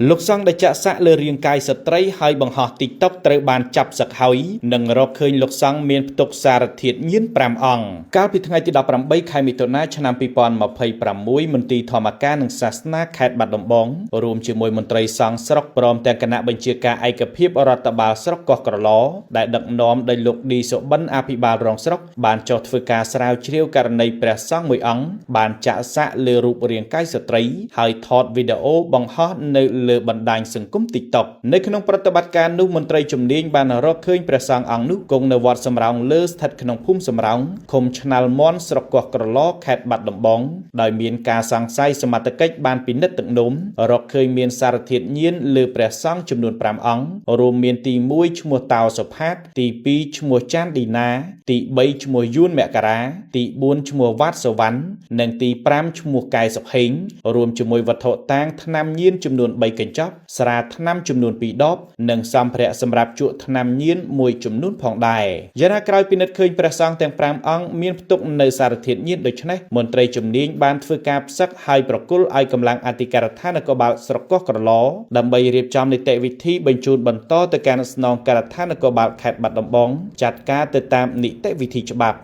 លោកសង្ឃដែលចាក់សាក់លើរាងកាយស្ត្រីហើយបង្ហោះ TikTok ត្រូវបានចាប់សឹកហើយនិងរកឃើញលោកសង្ឃមានផ្ទុកសារធាតុញៀន5អង្គកាលពីថ្ងៃទី18ខែមិថុនាឆ្នាំ2026មន្ទីរធម្មការនិងសាសនាខេត្តបាត់ដំបងរួមជាមួយមន្ត្រីសង្ឃស្រុកព្រមទាំងគណៈបញ្ជាការឯកភាពរដ្ឋបាលស្រុកកោះក្រឡដែលដឹកនាំដោយលោកឌីសុបិនអភិបាលរងស្រុកបានចុះធ្វើការស្រាវជ្រាវករណីព្រះសង្ឃមួយអង្គបានចាក់សាក់លើរូបរាងកាយស្ត្រីហើយថតវីដេអូបង្ហោះនៅលើបណ្ដាញសង្គម TikTok នៅក្នុងប្រតិបត្តិការនោះមន្ត្រីជំនាញបានរកឃើញព្រះសង្ឃអង្គនោះគង់នៅវត្តសំរោងលើស្ថិតក្នុងភូមិសំរោងឃុំឆ្នាល់មន់ស្រុកកោះក្រឡខេត្តបាត់ដំបងដោយមានការសង្ស័យសមត្ថកិច្ចបានពិនិត្យទឹកនោមរកឃើញមានសារធាតុញៀនលើព្រះសង្ឃចំនួន5អង្គរួមមានទី1ឈ្មោះតោសុផាតទី2ឈ្មោះចាន់ឌីណាទី3ឈ្មោះយួនមករាទី4ឈ្មោះវ៉ាត់សវណ្ណនិងទី5ឈ្មោះកែសុខេងរួមជាមួយវត្ថុតាងថ្នាំញៀនចំនួន3កញ្ចប់ស្រាថ្នាំចំនួន2ដបនិងសម្ភារៈសម្រាប់ជក់ថ្នាំញៀនមួយចំនួនផងដែរយ៉ាងណាក្រោយពិនិត្យឃើញព្រះសង្ឃទាំង5អង្គមានផ្ទុកនៅសារធាតុញៀនដូច្នេះមន្ត្រីជំនាញបានធ្វើការផ្សឹកហើយប្រគល់ឲ្យកម្លាំងអធិការដ្ឋាននគរបាលស្រុកកោះក្រឡដើម្បីរៀបចំនីតិវិធីបញ្ជូនបន្តទៅកាន់ស្នងការដ្ឋាននគរបាលខេត្តបាត់ដំបងចាត់ការទៅតាមនីតិវិធីច្បាប់